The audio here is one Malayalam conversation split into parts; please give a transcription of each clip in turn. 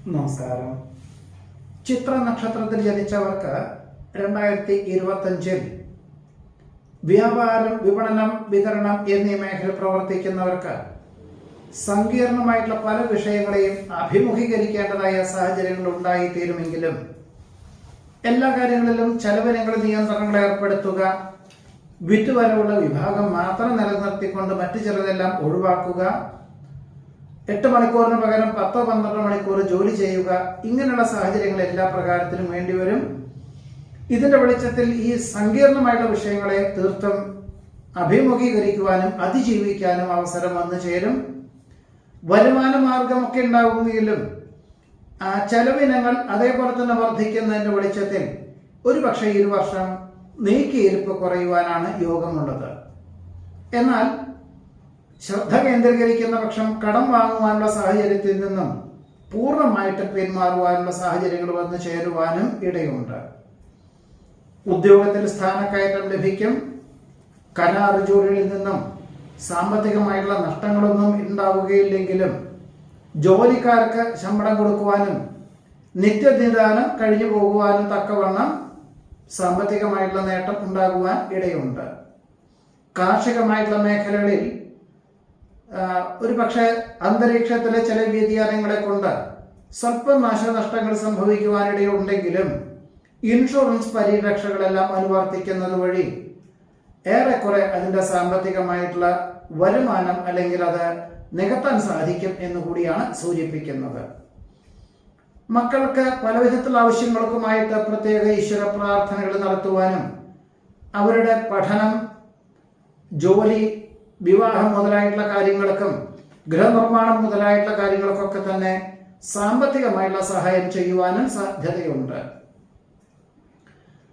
നമസ്കാരം. ചിത്ര നക്ഷത്രത്തിൽ ജനിച്ചവർക്ക് 2025 വ്യാപാരം, വിപണനം, വിതരണം എന്നീ മേഖല പ്രവർത്തിക്കുന്നവർക്ക് സങ്കീർണമായിട്ടുള്ള പല വിഷയങ്ങളെയും അഭിമുഖീകരിക്കേണ്ടതായ സാഹചര്യങ്ങൾ ഉണ്ടായിത്തീരുമെങ്കിലും എല്ലാ കാര്യങ്ങളിലും ചെലവിനങ്ങൾ നിയന്ത്രണങ്ങൾ ഏർപ്പെടുത്തുക, വിറ്റുവരവുള്ള വിഭാഗം മാത്രം നിലനിർത്തിക്കൊണ്ട് മറ്റു ചിലതെല്ലാം ഒഴിവാക്കുക, 8 മണിക്കൂറിന് പകരം 10-12 മണിക്കൂർ ജോലി ചെയ്യുക, ഇങ്ങനെയുള്ള സാഹചര്യങ്ങൾ എല്ലാ പ്രകാരത്തിലും വേണ്ടിവരും. ഇതിന്റെ വെളിച്ചത്തിൽ ഈ സങ്കീർണമായിട്ടുള്ള വിഷയങ്ങളെ തീർത്തും അഭിമുഖീകരിക്കുവാനും അതിജീവിക്കാനും അവസരം വന്നു ചേരും. വരുമാന മാർഗമൊക്കെ ഉണ്ടാകുമെങ്കിലും ചെലവിനങ്ങൾ അതേപോലെ തന്നെ വർദ്ധിക്കുന്നതിന്റെ വെളിച്ചത്തിൽ ഒരുപക്ഷെ ഈ വർഷം നീക്കിയിരിപ്പ് കുറയുവാനാണ് യോഗമുള്ളത്. എന്നാൽ ശ്രദ്ധ കേന്ദ്രീകരിക്കുന്ന പക്ഷം കടം വാങ്ങുവാനുള്ള സാഹചര്യത്തിൽ നിന്നും പൂർണ്ണമായിട്ട് പിന്മാറുവാനുള്ള സാഹചര്യങ്ങൾ വന്നു ചേരുവാനും ഇടയുണ്ട്. ഉദ്യോഗത്തിൽ സ്ഥാനക്കയറ്റം ലഭിക്കും. കരാർ ജോലികളിൽ നിന്നും സാമ്പത്തികമായിട്ടുള്ള നഷ്ടങ്ങളൊന്നും ഉണ്ടാവുകയില്ലെങ്കിലും ജോലിക്കാർക്ക് ശമ്പളം കൊടുക്കുവാനും നിത്യനിദാനം കഴിഞ്ഞു പോകുവാനും തക്കവണ്ണം സാമ്പത്തികമായിട്ടുള്ള നേട്ടം ഉണ്ടാകുവാൻ ഇടയുണ്ട്. കാർഷികമായിട്ടുള്ള മേഖലകളിൽ ഒരു പക്ഷേ അന്തരീക്ഷത്തിലെ ചില വ്യതിയാനങ്ങളെ കൊണ്ട് സ്വല്പം നാശനഷ്ടങ്ങൾ സംഭവിക്കുവാനിടയുണ്ടെങ്കിലും ഇൻഷുറൻസ് പരിരക്ഷകളെല്ലാം അനുവർത്തിക്കുന്നത് വഴി ഏറെക്കുറെ അതിന്റെ സാമ്പത്തികമായിട്ടുള്ള വരുമാനം അല്ലെങ്കിൽ അത് നികത്താൻ സാധിക്കും എന്നുകൂടിയാണ് സൂചിപ്പിക്കുന്നത്. മക്കൾക്ക് പലവിധത്തിലുള്ള ആവശ്യങ്ങൾക്കുമായിട്ട് പ്രത്യേക ഈശ്വര പ്രാർത്ഥനകൾ നടത്തുവാനും അവരുടെ പഠനം, ജോലി, വിവാഹം മുതലായിട്ടുള്ള കാര്യങ്ങൾക്കും ഗൃഹനിർമ്മാണം മുതലായിട്ടുള്ള കാര്യങ്ങൾക്കൊക്കെ തന്നെ സാമ്പത്തികമായിട്ടുള്ള സഹായം ചെയ്യുവാനും സാധ്യതയുണ്ട്.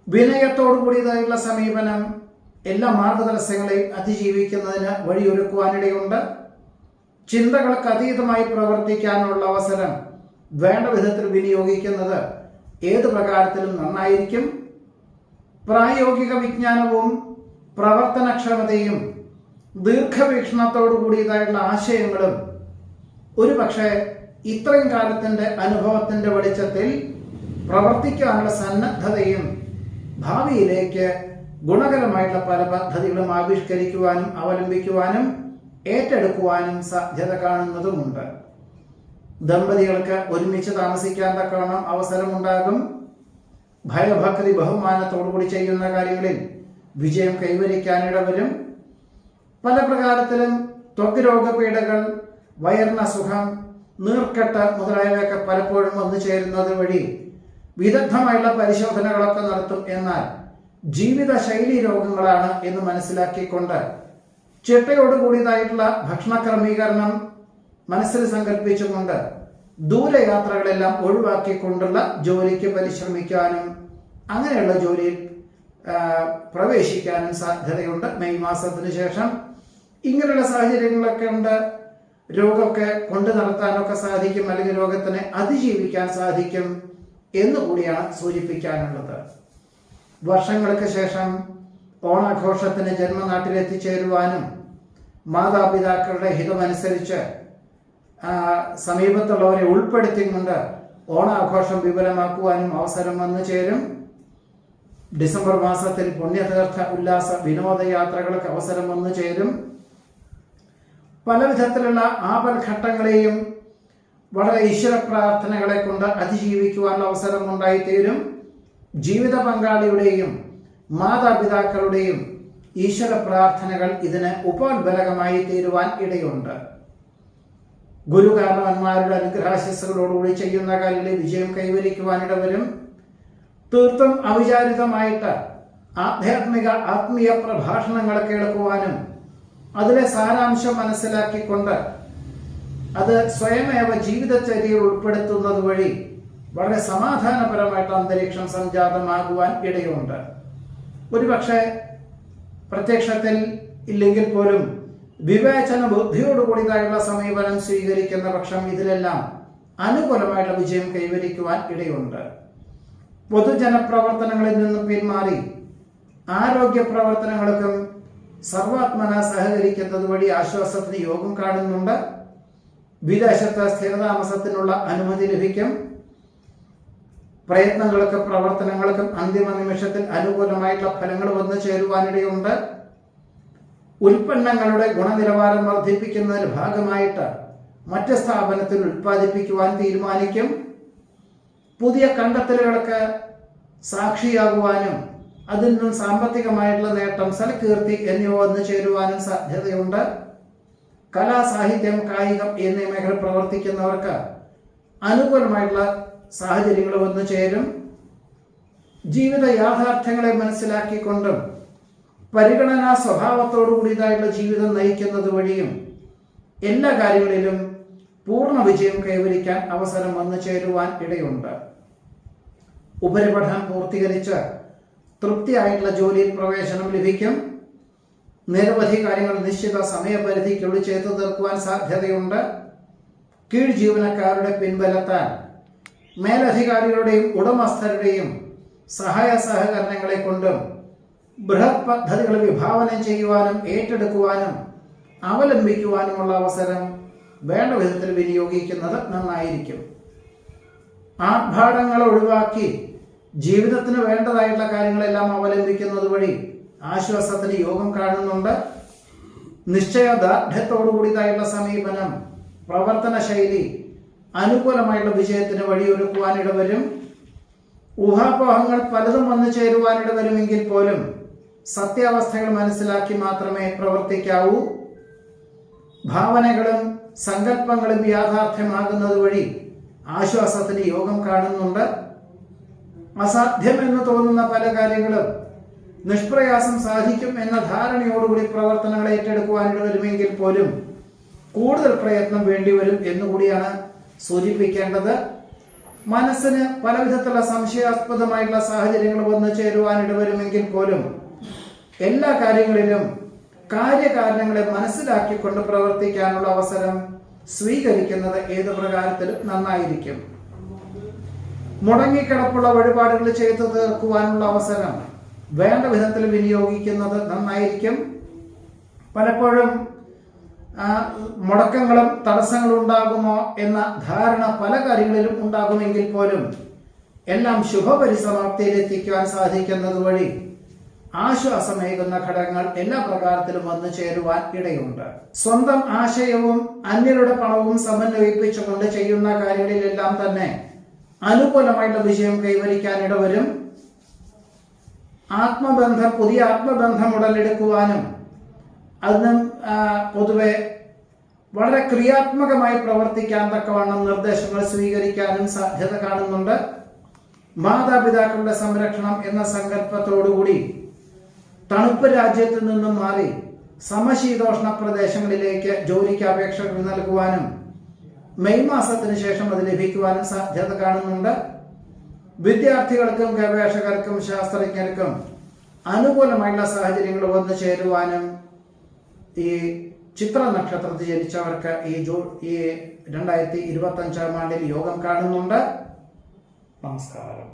വിനയത്തോടു കൂടിയതായിട്ടുള്ള സമീപനം എല്ലാ മാർഗതടസ്സങ്ങളെയും അതിജീവിക്കുന്നതിന് വഴിയൊരുക്കുവാനിടയുണ്ട്. ചിന്തകൾക്ക് അതീതമായി പ്രവർത്തിക്കാനുള്ള അവസരം വേണ്ട വിധത്തിൽ വിനിയോഗിക്കുന്നത് ഏത് പ്രകാരത്തിലും നന്നായിരിക്കും. പ്രായോഗിക വിജ്ഞാനവും പ്രവർത്തനക്ഷമതയും ദീർഘവീക്ഷണത്തോടു കൂടിയതായിട്ടുള്ള ആശയങ്ങളും ഒരുപക്ഷെ ഇത്രയും കാലത്തിന്റെ അനുഭവത്തിന്റെ വെളിച്ചത്തിൽ പ്രവർത്തിക്കാനുള്ള സന്നദ്ധതയും ഭാവിയിലേക്ക് ഗുണകരമായിട്ടുള്ള പല പദ്ധതികളും ആവിഷ്കരിക്കുവാനും അവലംബിക്കുവാനും ഏറ്റെടുക്കുവാനും സാധ്യത കാണുന്നതുമുണ്ട്. ദമ്പതികൾക്ക് ഒരുമിച്ച് താമസിക്കാൻ തക്കവണ്ണം അവസരമുണ്ടാകും. ഭയഭക്തി ബഹുമാനത്തോടുകൂടി ചെയ്യുന്ന കാര്യങ്ങളിൽ വിജയം കൈവരിക്കാനിടവരും. പല പ്രകാരത്തിലും ത്വക്ക് രോഗപീഠകൾ, വയറിനസുഖം, നീർക്കെട്ട് മുതലായവയൊക്കെ പലപ്പോഴും വന്നു ചേരുന്നത് വഴി വിദഗ്ധമായുള്ള പരിശോധനകളൊക്കെ നടത്തും. എന്നാൽ ജീവിതശൈലി രോഗങ്ങളാണ് എന്ന് മനസ്സിലാക്കിക്കൊണ്ട് ചിട്ടയോടുകൂടിയതായിട്ടുള്ള ഭക്ഷണ ക്രമീകരണം മനസ്സിൽ സങ്കല്പിച്ചുകൊണ്ട് ദൂരയാത്രകളെല്ലാം ഒഴിവാക്കിക്കൊണ്ടുള്ള ജോലിക്ക് പരിശ്രമിക്കാനും അങ്ങനെയുള്ള ജോലിയിൽ പ്രവേശിക്കാനും സാധ്യതയുണ്ട്. മെയ് മാസത്തിന് ശേഷം ഇങ്ങനെയുള്ള സാഹചര്യങ്ങളൊക്കെ ഉണ്ട്. രോഗമൊക്കെ കൊണ്ടു നടത്താനൊക്കെ സാധിക്കും, അല്ലെങ്കിൽ രോഗത്തിനെ അതിജീവിക്കാൻ സാധിക്കും എന്നുകൂടിയാണ് സൂചിപ്പിക്കാനുള്ളത്. വർഷങ്ങൾക്ക് ശേഷം ഓണാഘോഷത്തിന് ജന്മനാട്ടിൽ എത്തിച്ചേരുവാനും മാതാപിതാക്കളുടെ ഹിതമനുസരിച്ച് സമീപത്തുള്ളവരെ ഉൾപ്പെടുത്തിക്കൊണ്ട് ഓണാഘോഷം വിപുലമാക്കുവാനും അവസരം വന്നു ചേരും. ഡിസംബർ മാസത്തിൽ പുണ്യതീർത്ഥ ഉല്ലാസ വിനോദയാത്രകൾക്ക് അവസരം വന്നു ചേരും. പല വിധത്തിലുള്ള ആപൽഘട്ടങ്ങളെയും വളരെ ഈശ്വര പ്രാർത്ഥനകളെ കൊണ്ട് അതിജീവിക്കുവാനുള്ള അവസരം ഉണ്ടായിത്തീരും. ജീവിത പങ്കാളിയുടെയും മാതാപിതാക്കളുടെയും ഈശ്വര പ്രാർത്ഥനകൾ ഇതിന് ഉപോത്ബലകമായി തീരുവാൻ ഇടയുണ്ട്. ഗുരുകാരണവന്മാരുടെ അനുഗ്രഹാശിസ്സുകളോടുകൂടി ചെയ്യുന്ന കാര്യങ്ങളിൽ വിജയം കൈവരിക്കുവാനിടവരും. തീർത്തും അവിചാരിതമായിട്ട് ആത്മീയ പ്രഭാഷണങ്ങൾ കേൾക്കുവാനും അതിലെ സാരാംശം മനസ്സിലാക്കിക്കൊണ്ട് അത് സ്വയമേവ ജീവിതചര്യയിൽ ഉൾപ്പെടുത്തുന്നത് വഴി വളരെ സമാധാനപരമായിട്ട് അന്തരീക്ഷം സംജാതമാകുവാൻ ഇടയുണ്ട്. ഒരുപക്ഷെ പ്രത്യക്ഷത്തിൽ ഇല്ലെങ്കിൽ പോലും വിവേചന ബുദ്ധിയോടുകൂടിയതായുള്ള സമീപനം സ്വീകരിക്കുന്ന പക്ഷം ഇതിലെല്ലാം അനുകൂലമായിട്ടുള്ള വിജയം കൈവരിക്കുവാൻ ഇടയുണ്ട്. പൊതുജനപ്രവർത്തനങ്ങളിൽ നിന്നും പിന്മാറി ആരോഗ്യ പ്രവർത്തനങ്ങൾക്കും സർവാത്മന സഹകരിക്കുന്നത് വഴി ആശ്വാസത്തിന് യോഗം കാണുന്നുണ്ട്. വിദേശത്ത് സ്ഥിരതാമസത്തിനുള്ള അനുമതി ലഭിക്കും. പ്രയത്നങ്ങൾക്കും പ്രവർത്തനങ്ങൾക്കും അന്തിമ നിമിഷത്തിൽ അനുകൂലമായിട്ടുള്ള ഫലങ്ങൾ വന്നു ചേരുവാനിടയുണ്ട്. ഉൽപ്പന്നങ്ങളുടെ ഗുണനിലവാരം വർദ്ധിപ്പിക്കുന്നതിന് ഭാഗമായിട്ട് മറ്റ് സ്ഥാപനത്തിൽ ഉൽപ്പാദിപ്പിക്കുവാൻ തീരുമാനിക്കും. പുതിയ കണ്ടെത്തലുകൾക്ക് സാക്ഷിയാകുവാനും അതിൽ നിന്നും സാമ്പത്തികമായിട്ടുള്ള നേട്ടം, സൽകീർത്തി എന്നിവ വന്നു ചേരുവാനും സാധ്യതയുണ്ട്. കലാ, സാഹിത്യം, കായികം എന്നീ മേഖല പ്രവർത്തിക്കുന്നവർക്ക് അനുകൂലമായിട്ടുള്ള സാഹചര്യങ്ങൾ വന്നു ചേരും. ജീവിത യാഥാർത്ഥ്യങ്ങളെ മനസ്സിലാക്കിക്കൊണ്ടും പരിഗണനാ സ്വഭാവത്തോടു കൂടിയതായിട്ടുള്ള ജീവിതം നയിക്കുന്നത് വഴിയും എല്ലാ കാര്യങ്ങളിലും പൂർണ്ണ വിജയം കൈവരിക്കാൻ അവസരം വന്നു ചേരുവാൻ ഇടയുണ്ട്. ഉപരിപഠനം പൂർത്തീകരിച്ച് തൃപ്തിയായിട്ടുള്ള ജോലിയിൽ പ്രവേശനം ലഭിക്കും. നിരവധി കാര്യങ്ങൾ നിശ്ചിത സമയപരിധിക്കുള്ളിൽ ചെയ്തു തീർക്കുവാൻ സാധ്യതയുണ്ട്. കീഴ് ജീവനക്കാരുടെ പിൻബലത്താൽ മേലധികാരികളുടെയും ഉടമസ്ഥരുടെയും സഹായ സഹകരണങ്ങളെ കൊണ്ടും ബൃഹത് പദ്ധതികൾ വിഭാവനം ചെയ്യുവാനും ഏറ്റെടുക്കുവാനും അവലംബിക്കുവാനുമുള്ള അവസരം വേണ്ട വിധത്തിൽ വിനിയോഗിക്കുന്നത് നന്നായിരിക്കും. ആർഭാടങ്ങൾ ഒഴിവാക്കി ജീവിതത്തിന് വേണ്ടതായിട്ടുള്ള കാര്യങ്ങളെല്ലാം അവലംബിക്കുന്നത് വഴി ആശ്വാസത്തിന് യോഗം കാണുന്നുണ്ട്. നിശ്ചയദാർഢ്യത്തോടുകൂടിയതായിട്ടുള്ള സമീപനം, പ്രവർത്തന ശൈലി അനുകൂലമായിട്ടുള്ള വിജയത്തിന് വഴിയൊരുക്കുവാനിട വരും. ഊഹാപോഹങ്ങൾ പലതും വന്നു ചേരുവാനിട വരുമെങ്കിൽ പോലും സത്യാവസ്ഥകൾ മനസ്സിലാക്കി മാത്രമേ പ്രവർത്തിക്കാവൂ. ഭാവനകളും സങ്കല്പങ്ങളും യാഥാർത്ഥ്യമാകുന്നത് വഴി ആശ്വാസത്തിന് യോഗം കാണുന്നുണ്ട്. അസാധ്യമെന്ന് തോന്നുന്ന പല കാര്യങ്ങളും നിഷ്പ്രയാസം സാധിക്കും എന്ന ധാരണയോടുകൂടി പ്രവർത്തനങ്ങൾ ഏറ്റെടുക്കുവാനിട വരുമെങ്കിൽ പോലും കൂടുതൽ പ്രയത്നം വേണ്ടിവരും എന്നുകൂടിയാണ് സൂചിപ്പിക്കേണ്ടത്. മനസ്സിന് പലവിധത്തിലുള്ള സംശയാസ്പദമായിട്ടുള്ള സാഹചര്യങ്ങൾ വന്നു ചേരുവാനിട വരുമെങ്കിൽ പോലും എല്ലാ കാര്യങ്ങളിലും കാര്യകാരണങ്ങളെ മനസ്സിലാക്കിക്കൊണ്ട് പ്രവർത്തിക്കാനുള്ള അവസരം സ്വീകരിക്കുന്നത് ഏത് പ്രകാരത്തിലും നന്നായിരിക്കും. മുടങ്ങിക്കിടപ്പുള്ള വഴിപാടുകൾ ചെയ്തു തീർക്കുവാനുള്ള അവസരം വേണ്ട വിധത്തിൽ വിനിയോഗിക്കുന്നത് നന്നായിരിക്കും. പലപ്പോഴും മുടക്കങ്ങളും തടസ്സങ്ങളും ഉണ്ടാകുമോ എന്ന ധാരണ പല കാര്യങ്ങളിലും ഉണ്ടാകുമെങ്കിൽ പോലും എല്ലാം ശുഭപരിസമാപ്തിയിലെത്തിക്കുവാൻ സാധിക്കുന്നത് വഴി ആശ്വാസമേകുന്ന ഘടകങ്ങൾ എല്ലാ പ്രകാരത്തിലും വന്നു ചേരുവാൻ ഇടയുണ്ട്. സ്വന്തം ആശയവും അന്യരുടെ പണവും സമന്വയിപ്പിച്ചുകൊണ്ട് ചെയ്യുന്ന കാര്യങ്ങളിലെല്ലാം തന്നെ അനുകൂലമായിട്ടുള്ള വിജയം കൈവരിക്കാൻ ഇടവരും. പുതിയ ആത്മബന്ധം ഉടലെടുക്കുവാനും അതിനും പൊതുവെ വളരെ ക്രിയാത്മകമായി പ്രവർത്തിക്കാൻ തക്കവണ്ണം നിർദ്ദേശങ്ങൾ സ്വീകരിക്കാനും സാധ്യത കാണുന്നുണ്ട്. മാതാപിതാക്കളുടെ സംരക്ഷണം എന്ന സങ്കല്പത്തോടുകൂടി തണുപ്പ് രാജ്യത്ത് നിന്നും മാറി സമശീതോഷ്ണ പ്രദേശങ്ങളിലേക്ക് ജോലിക്ക് അപേക്ഷകൾ നൽകുവാനും മെയ് മാസത്തിന് ശേഷം അത് ലഭിക്കുവാനും സാധ്യത കാണുന്നുണ്ട്. വിദ്യാർത്ഥികൾക്കും ഗവേഷകർക്കും ശാസ്ത്രജ്ഞർക്കും അനുകൂലമായുള്ള സാഹചര്യങ്ങൾ വന്നു ചേരുവാനും ഈ ചിത്ര നക്ഷത്രത്തിൽ ജനിച്ചവർക്ക് ഈ 2025 ആണ്ടിൽ യോഗം കാണുന്നുണ്ട്. നമസ്കാരം.